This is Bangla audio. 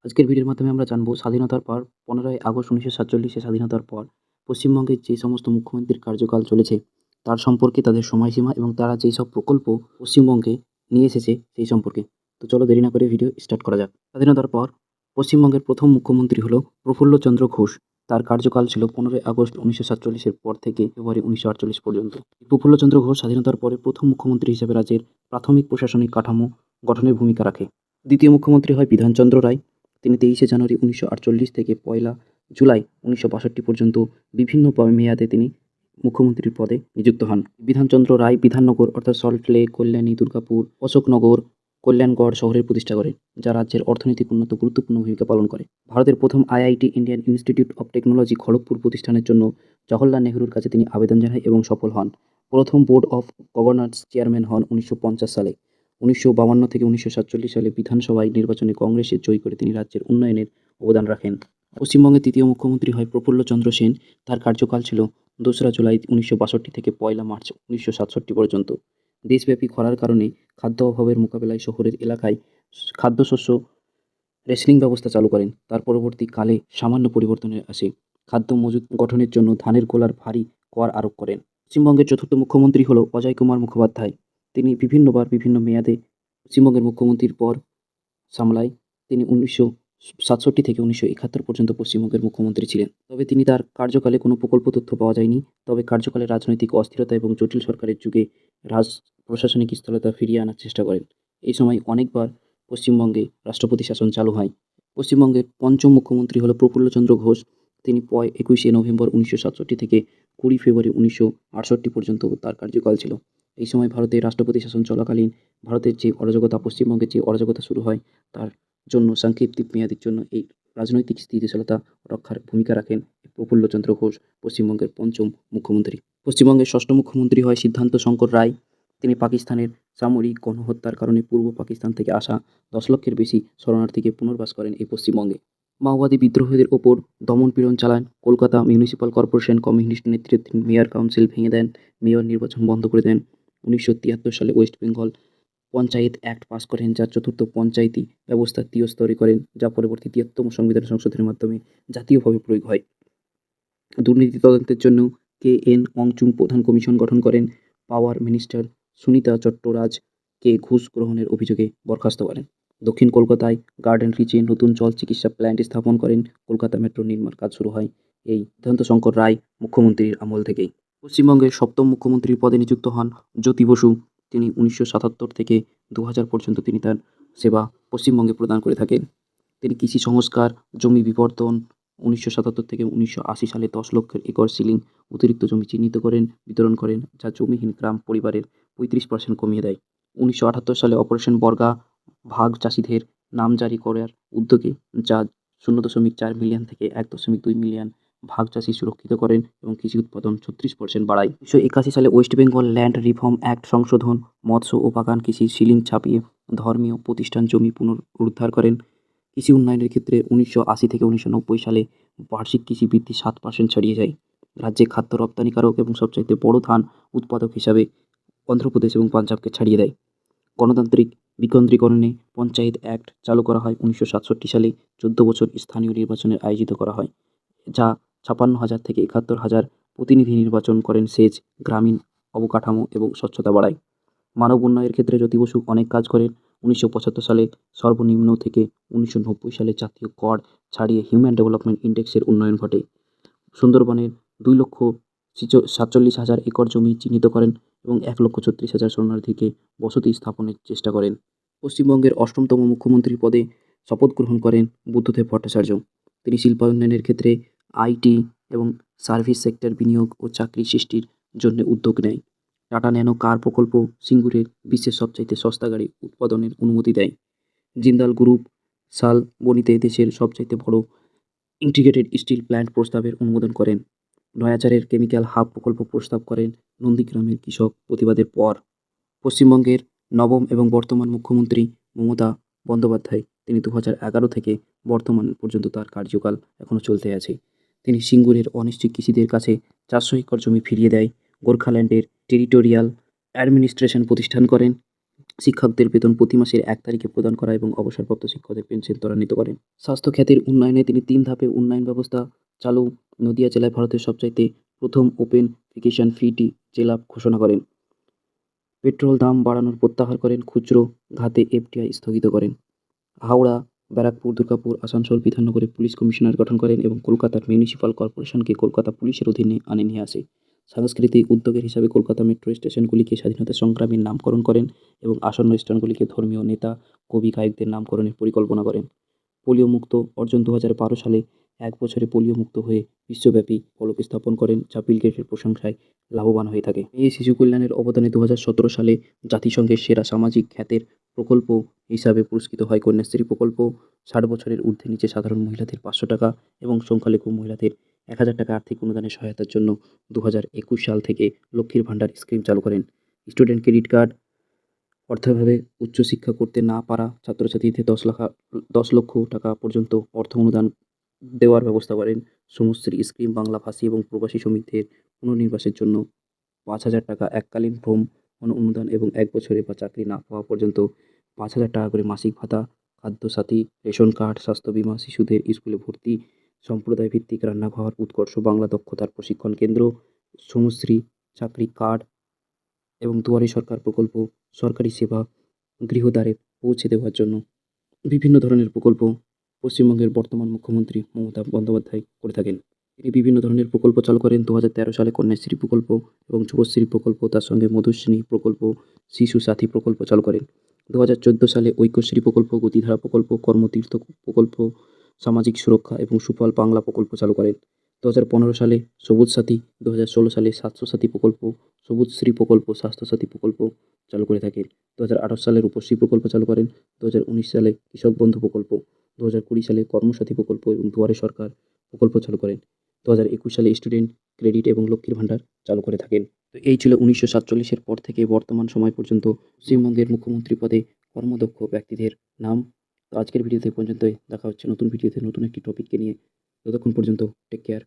আজকের ভিডিওর মাধ্যমে আমরা জানবো স্বাধীনতার পর ১৫ই আগস্ট ১৯৪৭ স্বাধীনতার পর পশ্চিমবঙ্গের যে সমস্ত মুখ্যমন্ত্রীর কার্যকাল চলেছে তার সম্পর্কে, তাদের সময়সীমা এবং তারা যেসব প্রকল্প পশ্চিমবঙ্গে নিয়ে এসেছে সেই সম্পর্কে। তো চলো দেরি না করে ভিডিও স্টার্ট করা যাক। স্বাধীনতার পর পশ্চিমবঙ্গের প্রথম মুখ্যমন্ত্রী হলো প্রফুল্লচন্দ্র ঘোষ। তার কার্যকাল ছিল ১৫ই আগস্ট ১৯৪৭ পর থেকে ফেব্রুয়ারি ১৯৪৮ পর্যন্ত। প্রফুল্লচন্দ্র ঘোষ স্বাধীনতার পরে প্রথম মুখ্যমন্ত্রী হিসেবে রাজ্যের প্রাথমিক প্রশাসনিক কাঠামো গঠনের ভূমিকা রাখে। দ্বিতীয় মুখ্যমন্ত্রী হয় বিধানচন্দ্র রায়। তিনি ২৩শে জানুয়ারি ১৯৪৮ থেকে ১লা জুলাই ১৯৬২ পর্যন্ত বিভিন্ন মেয়াদে তিনি মুখ্যমন্ত্রীর পদে নিযুক্ত হন। বিধানচন্দ্র রায় বিধাননগর অর্থাৎ সল্টলেক, কল্যাণী, দুর্গাপুর, অশোকনগর, কল্যাণগড় শহরের প্রতিষ্ঠা করেন, যা রাজ্যের অর্থনৈতিক উন্নয়নে গুরুত্বপূর্ণ ভূমিকা পালন করে। ভারতের প্রথম IIT Indian institute of technology Kharagpur প্রতিষ্ঠানের জন্য জওহরলাল নেহরুর কাছে তিনি আবেদন জানান এবং সফল হন। প্রথম বোর্ড অফ গভর্নর্স চেয়ারম্যান হন ১৯৫০ সালে। ১৯৫২ থেকে ১৯৪৭ সালে বিধানসভায় নির্বাচনে কংগ্রেসের জয়ী করে তিনি রাজ্যের উন্নয়নের অবদান রাখেন। পশ্চিমবঙ্গের তৃতীয় মুখ্যমন্ত্রী হয় প্রফুল্লচন্দ্র সেন। তার কার্যকাল ছিল ২রা জুলাই ১৯৬২ থেকে ১লা মার্চ ১৯৬৭ পর্যন্ত। দেশব্যাপী খরার কারণে খাদ্য অভাবের মোকাবেলায় শহরের এলাকায় খাদ্যশস্য রেশনিং ব্যবস্থা চালু করেন। তার পরবর্তীকালে সামান্য পরিবর্তনে আসে। খাদ্য মজুত গঠনের জন্য ধানের গোলার ভারী কর আরোপ করেন। পশ্চিমবঙ্গের চতুর্থ মুখ্যমন্ত্রী হল অজয় কুমার মুখোপাধ্যায়। তিনি বিভিন্নবার বিভিন্ন মেয়াদে পশ্চিমবঙ্গের মুখ্যমন্ত্রীর পর সামলায়। তিনি ১৯৬৭ থেকে ১৯৭১ পর্যন্ত পশ্চিমবঙ্গের মুখ্যমন্ত্রী ছিলেন। তবে তিনি তার কার্যকালে কোনো প্রকল্প তথ্য পাওয়া যায়নি। তবে কার্যকালে রাজনৈতিক অস্থিরতা এবং জটিল সরকারের যুগে প্রশাসনিক স্থিরতা ফিরিয়ে আনার চেষ্টা করেন। এই সময় অনেকবার পশ্চিমবঙ্গে রাষ্ট্রপতি শাসন চালু হয়। পশ্চিমবঙ্গের পঞ্চম মুখ্যমন্ত্রী হল প্রফুল্লচন্দ্র ঘোষ। তিনি ২১শে নভেম্বর ১৯৬৭ থেকে ২০ ফেব্রুয়ারি ১৯৬৮ পর্যন্ত তার কার্যকাল ছিল। এই সময় ভারতের রাষ্ট্রপতি শাসন চলাকালীন ভারতের যে অরাজকতা, পশ্চিমবঙ্গের যে অরাজকতা শুরু হয় তার জন্য সাংকেতিক মেয়াদের জন্য এই রাজনৈতিক স্থিতিশীলতা রক্ষার ভূমিকা রাখেন প্রফুল্লচন্দ্র ঘোষ, পশ্চিমবঙ্গের পঞ্চম মুখ্যমন্ত্রী। পশ্চিমবঙ্গের ষষ্ঠ মুখ্যমন্ত্রী হয় সিদ্ধান্ত শঙ্কর রায়। তিনি পাকিস্তানের সামরিক গণহত্যার কারণে পূর্ব পাকিস্তান থেকে আসা ১০ লক্ষের বেশি শরণার্থীকে পুনর্বাস করেন এই পশ্চিমবঙ্গে। মাওবাদী বিদ্রোহীদের ওপর দমন-পীড়ন চালান। কলকাতা মিউনিসিপ্যাল কর্পোরেশন কমিউনিস্ট নেতৃত্বে মেয়র কাউন্সিল ভেঙে দেন। মেয়র নির্বাচন বন্ধ করে দেন। ১৯৭৩ সালে West Bengal panchayat act pass করেন, যা চতুর্থ পঞ্চায়েতি ব্যবস্থা ত্রিস্তরী করেন, যা পরবর্তী ৭৩তম সংবিধান সংশোধনের মাধ্যমে জাতীয়ভাবে প্রয়োগ হয়। দুর্নীতি তদন্তের জন্য কে.এন. অংচুং প্রধান কমিশন গঠন করেন। পাওয়ার মিনিস্টার সুনিতা চট্টোরাজকে ঘুষ গ্রহণের অভিযোগে বরখাস্ত করেন। দক্ষিণ কলকাতায় গার্ডেন রিচে নতুন জল চিকিৎসা প্ল্যান্ট স্থাপন করেন। কলকাতা মেট্রো নির্মাণ কাজ শুরু হয় এই সিদ্ধান্ত শঙ্কর রায় মুখ্যমন্ত্রীর আমল থেকেই। পশ্চিমবঙ্গের সপ্তম মুখ্যমন্ত্রীর পদে নিযুক্ত হন জ্যোতি বসু। তিনি ১৯৭৭ থেকে ২০০০ পর্যন্ত তিনি তার সেবা পশ্চিমবঙ্গে প্রদান করে থাকেন। তিনি কৃষি সংস্কার, জমি বিবর্তন, ১৯৭৭ থেকে ১৯৮০ সালে ১০ লক্ষের একর সিলিং অতিরিক্ত জমি চিহ্নিত করেন, বিতরণ করেন, যা জমিহীন গ্রাম পরিবারের ৩৫% কমিয়ে দেয়। ১৯৭৮ সালে অপারেশন বর্গা ভাগ চাষিদের নাম জারি করার উদ্যোগে, যা ০.৪ মিলিয়ন থেকে ১.২ মিলিয়ন ভাগ চাষি সুরক্ষিত করেন এবং কৃষি উৎপাদন ৩৬% বাড়ায়। ১৯৮১ সালে West Bengal land reform act সংশোধন, মৎস্য ও বাগান কৃষির সিলিং ছাপিয়ে ধর্মীয় প্রতিষ্ঠান জমি পুনরুদ্ধার করেন। কৃষি উন্নয়নের ক্ষেত্রে ১৯৮০ থেকে ১৯৯০ সালে বার্ষিক কৃষি বৃদ্ধি ৭% ছাড়িয়ে যায়। রাজ্যে খাদ্য রপ্তানিকারক এবং সবচাইতে বড় ধান উৎপাদক হিসাবে অন্ধ্রপ্রদেশ এবং পাঞ্জাবকে ছাড়িয়ে দেয়। গণতান্ত্রিক বিকেন্দ্রীকরণে পঞ্চায়েত অ্যাক্ট চালু করা হয় ১৯৬৭ সালে। ১৪ বছর স্থানীয় নির্বাচনের আয়োজিত করা হয়, যা ৫৬,০০০ থেকে ৭১,০০০ প্রতিনিধি নির্বাচন করেন। সেচ, গ্রামীণ অবকাঠামো এবং স্বচ্ছতা বাড়ায়। মানব উন্নয়নের ক্ষেত্রে জ্যোতি বসু অনেক কাজ করেন। ১৯৭৫ সালে সর্বনিম্ন থেকে ১৯৯০ সালে জাতীয় কর ছাড়িয়ে হিউম্যান ডেভেলপমেন্ট ইন্ডেক্সের উন্নয়ন ঘটে। সুন্দরবনের ২,৪৭,০০০ একর জমি চিহ্নিত করেন এবং ১,৩৬,০০০ শরণার্থীকে বসতি স্থাপনের চেষ্টা করেন। পশ্চিমবঙ্গের অষ্টমতম মুখ্যমন্ত্রীর পদে শপথ গ্রহণ করেন বুদ্ধদেব ভট্টাচার্য। তিনি শিল্পায়নের ক্ষেত্রে আইটি এবং সার্ভিস সেক্টর বিনিয়োগ ও চাকরি সৃষ্টির জন্য উদ্যোগ নেয়। টাটা ন্যানো কার প্রকল্প সিঙ্গুরের বিশ্বের সবচাইতে সস্তা গাড়ি উৎপাদনের অনুমতি দেয়। জিন্দাল গ্রুপ শালবনীতে দেশের সবচাইতে বড় ইন্টিগ্রেটেড স্টিল প্ল্যান্ট প্রস্তাবের অনুমোদন করেন। নয়াচারের কেমিক্যাল হাব প্রকল্প প্রস্তাব করেন নন্দীগ্রামের কৃষক প্রতিবাদের পর। পশ্চিমবঙ্গের নবম এবং বর্তমান মুখ্যমন্ত্রী মমতা বন্দ্যোপাধ্যায়। তিনি ২০১১ থেকে বর্তমান পর্যন্ত তার কার্যকাল এখনও চলতে আছে। তিনি সিঙ্গুরের অনিশ্চিত কৃষিদের কাছে ৪০০ একর জমি ফিরিয়ে দেয়। গোর্খাল্যান্ডের টেরিটোরিয়াল অ্যাডমিনিস্ট্রেশন প্রতিষ্ঠান করেন। শিক্ষকদের বেতন প্রতি মাসের ১ তারিখে প্রদান করা এবং অবসরপ্রাপ্ত শিক্ষকদের পেনশন ত্বরান্বিত করেন। স্বাস্থ্য খাতের উন্নয়নে তিনি ৩ ধাপে উন্নয়ন ব্যবস্থা চালু। নদিয়া জেলায় ভারতের সবচাইতে প্রথম ওপেন ফিকেশন ফ্রি জেলা ঘোষণা করেন। পেট্রোল দাম বাড়ানোর প্রত্যাহার করেন। খুচরো খাতে এফডিআই স্থগিত করেন। হাওড়া, ব্যারাকপুর, দুর্গাপুর, আসানসোল, বিধাননগরে পুলিশ কমিশনার গঠন করেন এবং কলকাতার মিউনিসিপাল কর্পোরেশনকে কলকাতা পুলিশের অধীনে নিয়ে আসে। সাংস্কৃতিক উদ্যোগের হিসাবে কলকাতা মেট্রো স্টেশনগুলিকে স্বাধীনতা সংগ্রামীর নামকরণ করেন এবং আসন্ন স্টেশনগুলিকে ধর্মীয় নেতা, কবি, গায়কদের নামকরণের পরিকল্পনা করেন। পোলিও মুক্ত অর্জন ২০১২ সালে ১ বছরে পোলিও মুক্ত হয়ে বিশ্বব্যাপী ফলক স্থাপন করেন, যা বিল গেটসের প্রশংসায় লাভবান হয়ে থাকে। এই শিশু কল্যাণের অবদানে ২০১৭ সালে জাতিসংঘের সেরা সামাজিক খ্যাতের প্রকল্প হিসাবে পুরস্কৃত হয় কন্যাশ্রী প্রকল্প। ৬০ বছরের ঊর্ধ্বে নিচে সাধারণ মহিলাদের ৫০০ টাকা এবং সংখ্যালঘু মহিলাদের ১,০০০ টাকা আর্থিক অনুদানের সহায়তার জন্য ২০২১ সাল থেকে লক্ষ্মীর ভাণ্ডার স্কিম চালু করেন। স্টুডেন্ট ক্রেডিট কার্ড অর্থাভাবে উচ্চশিক্ষা করতে না পারা ছাত্রছাত্রীদের ১০ লক্ষ টাকা পর্যন্ত অর্থ অনুদান দেওয়ার ব্যবস্থা করেন। সমশ্রী স্কিম বাংলাভাষী এবং প্রবাসী শ্রমিকদের পুনর্নিবাসের জন্য ৫,০০০ টাকা এককালীন ভ্রমণ অনুদান এবং ১ বছরে বা চাকরি না পাওয়া পর্যন্ত ৫,০০০ টাকা করে মাসিক ভাতা, খাদ্যসাথী, রেশন কার্ড, স্বাস্থ্য বীমা, শিশুদের স্কুলে ভর্তি, সম্প্রদায় ভিত্তিক রান্নাঘর, উৎকর্ষ বাংলা দক্ষতার প্রশিক্ষণ কেন্দ্র, সমশ্রী চাকরি কার্ড এবং দুয়ারে সরকার প্রকল্প সরকারি সেবা গৃহদ্বারে পৌঁছে দেওয়ার জন্য বিভিন্ন ধরনের প্রকল্প পশ্চিমবঙ্গের বর্তমান মুখ্যমন্ত্রী মমতা বন্দ্যোপাধ্যায় করে থাকেন। তিনি বিভিন্ন ধরনের প্রকল্প চালু করেন। ২০১৩ সালে কন্যাশ্রী প্রকল্প এবং যুবশ্রী প্রকল্প, তার সঙ্গে মধুশ্রী প্রকল্প, শিশু সাথী প্রকল্প চালু করেন। ২০১৪ সালে ঐক্যশ্রী প্রকল্প, গতিধারা প্রকল্প, কর্মতীর্থ প্রকল্প, সামাজিক সুরক্ষা এবং সুফল বাংলা প্রকল্প চালু করেন। ২০১৫ সালে সবুজ সাথী, ২০১৬ সালে স্বাস্থ্যসাথী প্রকল্প, সবুজ শ্রী প্রকল্প, স্বাস্থ্যসাথী প্রকল্প চালু করে থাকেন। ২০১৮ সালে রূপশ্রী প্রকল্প চালু করেন। ২০১৯ সালে কৃষক বন্ধু প্রকল্প, ২০২০ সালে কর্মসাথী প্রকল্প এবং দুয়ারে সরকার প্রকল্প চালু করেন। ২০২১ সালে স্টুডেন্ট ক্রেডিট এবং লক্ষ্মীর ভাণ্ডার চালু করে থাকেন। তো এই ছিল ১৯৪৭-এর পর থেকে বর্তমান সময় পর্যন্ত পশ্চিমবঙ্গের মুখ্যমন্ত্রী পদে কর্মদক্ষ ব্যক্তিদের নাম। তো আজকের ভিডিওতে পর্যন্তই। দেখা হচ্ছে নতুন ভিডিওতে নতুন একটি টপিককে নিয়ে। ততক্ষণ পর্যন্ত টেক কেয়ার।